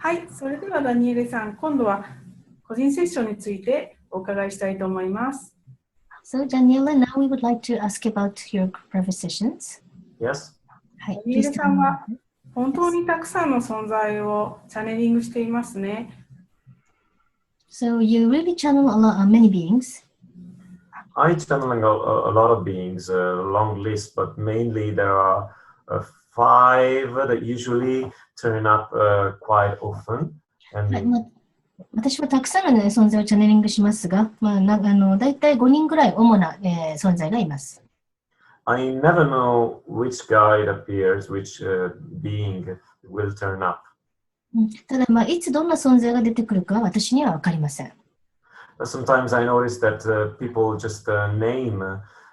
はい、それではダニエレさん、今度は個人セッションについてお伺いしたいと思います。So, Daniela, now we would like to ask about your private sessions. Yes. ダニエレさんは本当にたくさんの存在をチャネリングしていますね。So, you really channel many beings. I channeling a lot of beings, a long list, but mainly there are 5 that usually turn up quite often. 私はたくさんの、存在をチャネリングしますが、だいたい5人ぐらい主な、存在がいます。I never know which guide appears, which being will turn up. ただ、いつどんな存在が出てくるか私には分かりません。Sometimes I notice that people just name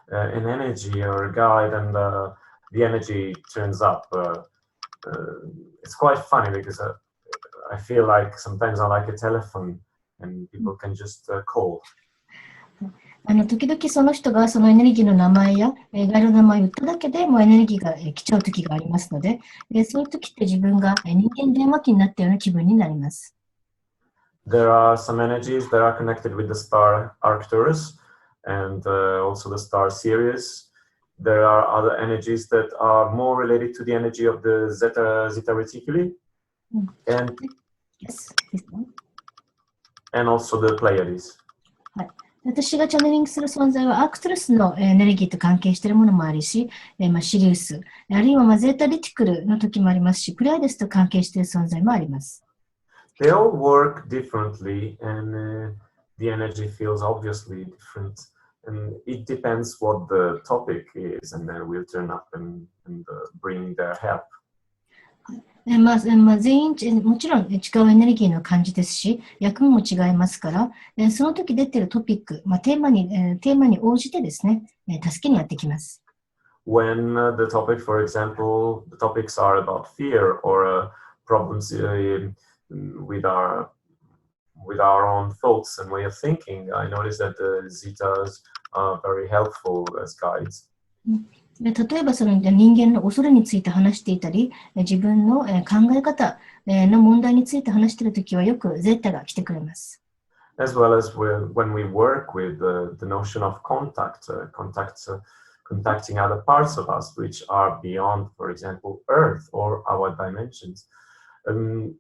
an energy or a guide and the energy turns up. It's quite funny because I feel like sometimes I like a telephone and people can just call. 時々その人がそのエネルギーの名前やガイドの名前を言っただけでもうエネルギーが来ちゃう時がありますので、そういう時って自分が人間電話機になったような気分になります。There are some energies that are connected with the star Arcturus and also the star Sirius. There are other energies that are more related to the energy of the Zeta Reticuli and also the Pleiades. 私がチャネリングする存在はアークトゥルスのエネルギーと関係しているものもありし、シリウス、あるいはゼータレティクルの時もありますし、プライデスと関係している存在もあります。They all work differently and the energy feels obviously different and it depends what the topic is and then we'll turn up and bring their help. 全員もちろん違うエネルギーの感じですし、役目も違いますから、その時出ているトピック、テーマに応じてですね、助けにやってきます。When the topic, for example, the topics are about fear or problems with our own thoughts and way of thinking, I notice that the Zetas are very helpful as guides. 例えばその人間の恐れについて話していたり、自分の考え方の問題について話しているときはよくゼータが来てくれます。As well as when we work with the notion of contacting other parts of us which are beyond, for example, Earth or our dimensions.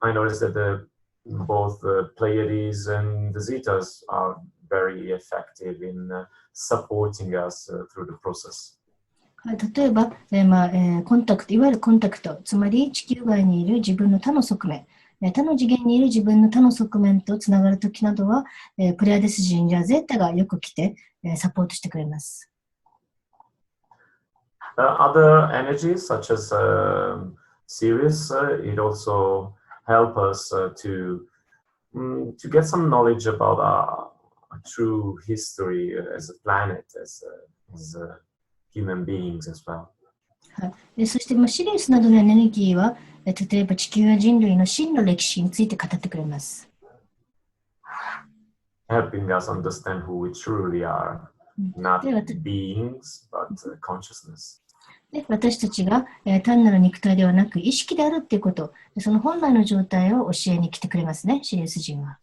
I noticed that both the Pleiades and the Zetas are very effective in supporting us through the process. 例えば、コンタクト、いわゆるコンタクト、つまり地球外にいる自分の他の側面、他の次元にいる自分の他の側面とつながるときなどは、プレアデス人やゼータがよく来て、サポートしてくれます。Other energies such as Sirius, it also helps us to get some knowledge about our true history as a planet, as human beings as well. そして、シリウスなどのエネルギーは、例えば地球や人類の真の歴史について語ってくれます。Helping us understand who we truly are, not beings, but consciousness. 私たちが、単なる肉体ではなく意識であるということ、その本来の状態を教えに来てくれますね、シリウス人は。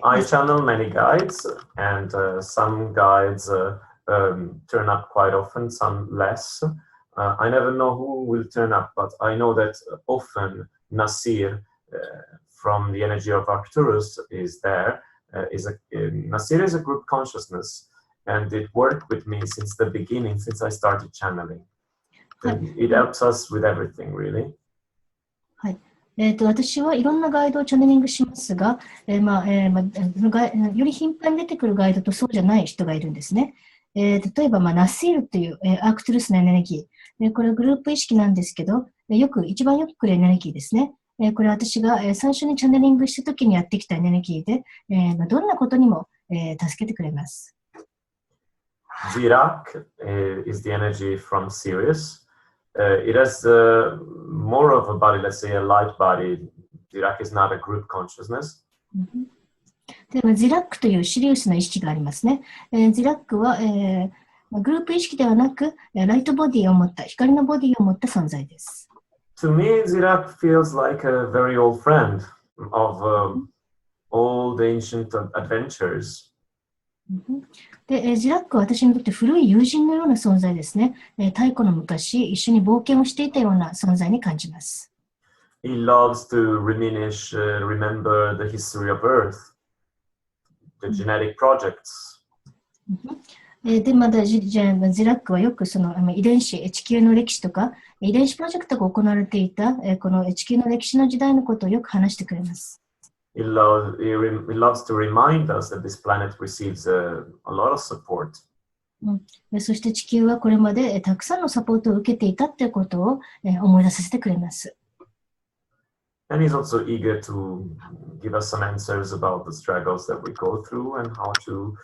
I channel many guides, and some guides turn up quite often, some less. I never know who will turn up, but I know that often Nasir from the energy of Arcturus is there. Nasir is a group consciousness, and it worked with me since the beginning, since I started channeling. It helps us with everything, really. 私はいろんなガイドをチャネリングしますが、より頻繁に出てくるガイドとそうじゃない人がいるんですね。例えば、ナッシールという、アークトゥルスのエネルギー、これはグループ意識なんですけど、一番よく来るエネルギーですね。これは私が最初にチャネリングした時にやってきたエネルギーで、どんなことにも助けてくれます。Zirak is the energy from Sirius. It has more of a body, let's say a light body. Zirak is not a group consciousness. では、ゼラックというシリウスの意識がありますね。ゼラックは、グループ意識ではなく、ライトボディを持った、光のボディを持った存在です。To me, Zirak feels like a very old friend of old ancient adventures. で、ジラックは私にとって古い友人のような存在ですね。太古の昔、一緒に冒険をしていたような存在に感じます。He loves to remember the history of Earth, the genetic projects. で、まだジラックはよくその遺伝子、地球の歴史とか、遺伝子プロジェクトが行われていた、この地球の歴史の時代のことをよく話してくれます。He loves to remind us that this planet receives a lot of support. そして地球はこれまでたくさんのサポートを受けていたということを思い出させてくれます。And he's also eager to give us some answers about the struggles that we go through and how to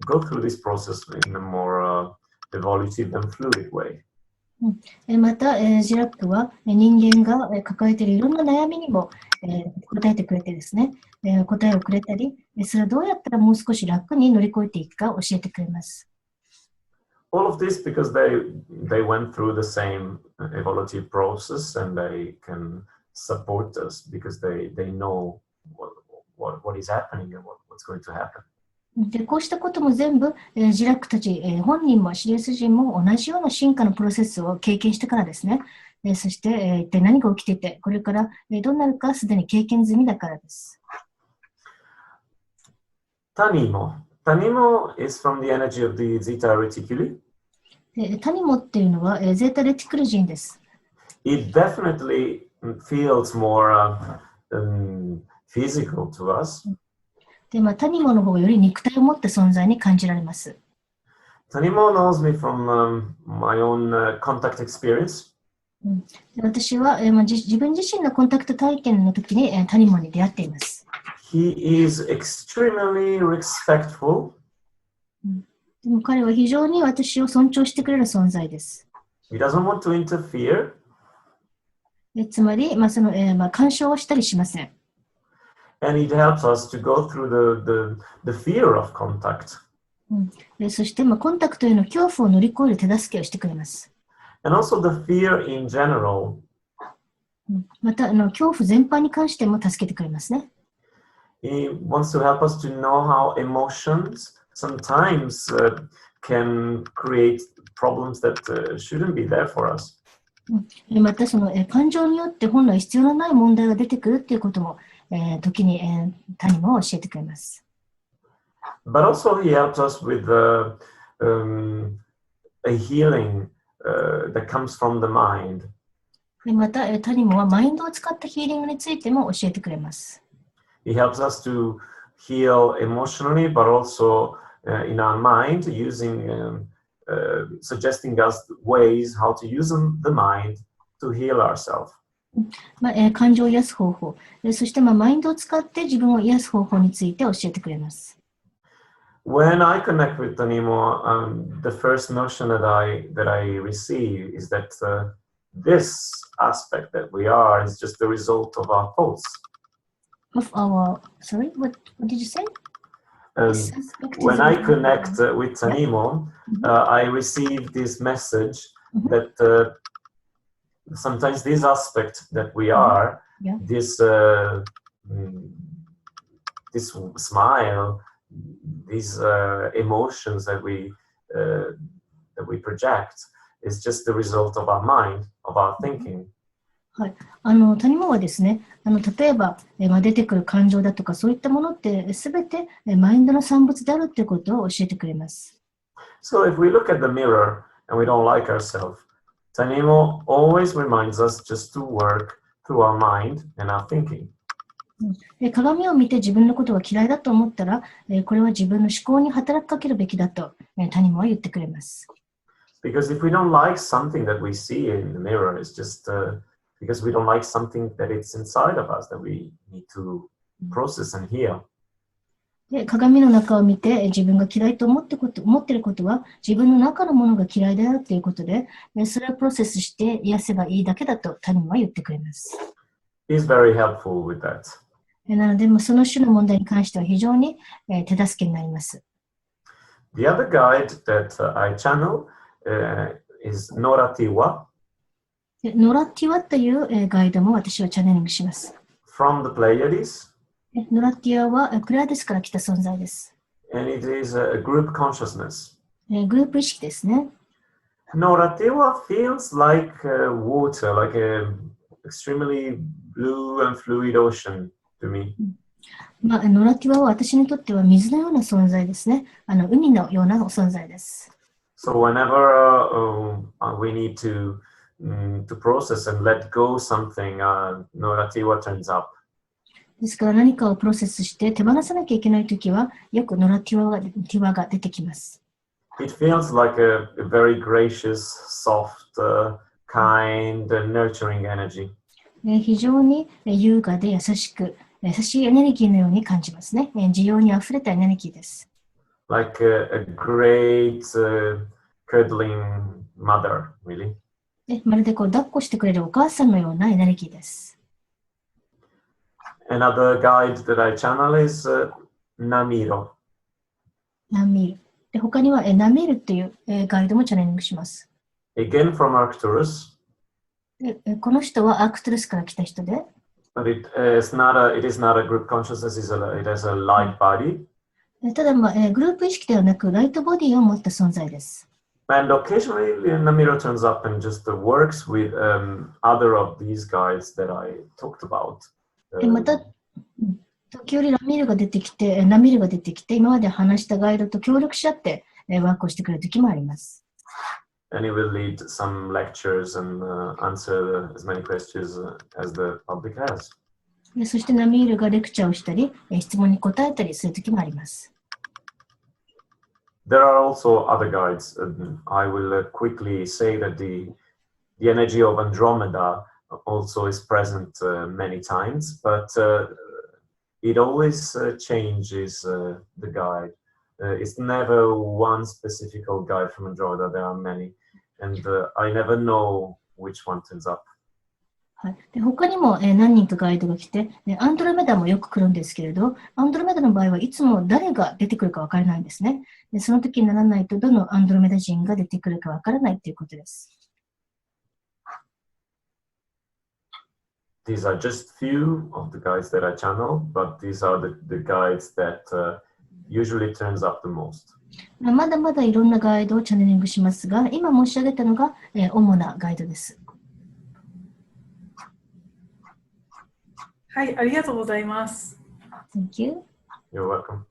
go through this process in a more evolutive and fluid way. また、ジラックは人間が抱えているいろんな悩みにも答えてくれてですね、答えをくれたり、それをどうやったらもう少し楽に乗り越えていくか教えてくれます。All of this because they went through the same evolutive process and they can support us because they know what is happening and what's going to happen. でこうしたことも全部、ジラックたち、本人もシリウス人も同じような進化のプロセスを経験してからですね。そして、一体何が起きていて、これから、どうなるかすでに経験済みだからです。Tanimo. Tanimo is from the energy of the Zeta Reticuli. タニモっていうのは、ゼータレティクル人です。It definitely feels more physical to us. で、タニモの方がより肉体を持った存在に感じられます。Tanimo knows me from my own contact experience. 私は、自分自身のコンタクト体験の時に、タニモに出会っています。He is extremely respectful. でも彼は非常に私を尊重してくれる存在です。He doesn't want to interfere. つまり、干渉をしたりしません。And it helps us to go through the fear of contact. そして、コンタクトへの恐怖を乗り越える手助けをしてくれます。And also the fear in general. また、恐怖全般に関しても助けてくれますね。He wants to help us to know how emotions sometimes can create problems that shouldn't be there for us. また、その感情によって本来必要のない問題が出てくるっていうことも、時に他にも教えてくれます。But also he helps us with a healing that comes from the mind. また、他にもはマインドを使ったヒーリングについても教えてくれます。He helps us to heal emotionally, but also in our mind, suggesting us ways how to use the mind to heal ourselves. 感情を癒す方法、そしてマインドを使って自分を癒す方法について教えてくれます。When I connect with Tanimo, the first notion that I receive is that this aspect that we are is just the result of our thoughts. Of our, sorry, what did you say? When I connect with Tanimo, I receive this message that sometimes this aspect that we are, this smile, these emotions that we project is just the result of our mind, of our thinking. はい、谷間はですね、例えば、出てくる感情だとかそういったものってすべてマインドの産物であるということを教えてくれます。So if we look at the mirror and we don't like ourselves, Tanimo always reminds us just to work through our mind and our thinking. 鏡を見て自分のことが嫌いだと思ったら、これは自分の思考に働きかけるべきだと、谷間は言ってくれます。Because if we don't like something that we see in the mirror, it's just because we don't like something that it's inside of us that we need to process and heal. で、鏡の中を見て自分が嫌いと思っていることは自分の中のものが嫌いであるということで、それをプロセスして癒せばいいだけだと谷間は言ってくれます。He's very helpful with that. なので、その種の問題に関しては非常に手助けになります。The other guide that I channel is Noratiwa ノラティワというガイドも私はチャネリングします。from the Pleiades. ノラティワはプレアデスから来た存在です。And it is a group consciousness. グループ意識ですね。Noratiwa feels like water, like an extremely blue and fluid ocean to me. ノラティワは私にとっては水のような存在ですね。海のような存在です。So whenever we need to process and let go something, Noratiwa turns up. ですから何かをプロセスして手放さなきゃいけないときは、よくノラティワが出てきます。It feels like a very gracious, soft, kind, and nurturing energy. 非常に優雅で優しいエネルギーのように感じますね。需要にあふれたエネルギーです。Like a great cuddling mother, really. まるで抱っこしてくれるお母さんのようなエネルギーです。Another guide that I channel is Namiro. ナミル。で他にはナミルというガイドもチャネリングします。Again from Arcturus. この人はアークトゥルスから来た人で、But it is not a group consciousness, it has a light body. ただ、グループ意識ではなくライトボディを持った存在です。And occasionally Namiro turns up and just works with other of these guides that I talked about. また、時折ナミルが出てきて、今まで話したガイドと協力し合ってワークをしてくれる時もあります。And he will lead some lectures and answer as many questions as the public has. そしてナミールがレクチャーをしたり、質問に答えたりするときもあります。There are also other guides. I will quickly say that the energy of Andromeda also is present many times, but it always changes the guide. It's never one specific guide from Andromeda. There are many, and I never know which one turns up. はい、で他にも、何人かガイドが来て、アンドロメダもよく来るんですけれど、アンドロメダの場合はいつも誰が出てくるかわからないんですね。でその時にならないと、どのアンドロメダ人が出てくるかわからないということです。These are just few of the guides that I channel, but these are the guides that usually turns up the most. まだまだいろんなガイドをチャネリングしますが、今申し上げたのが、主なガイドです。はい、ありがとうございます。Thank you. You're welcome.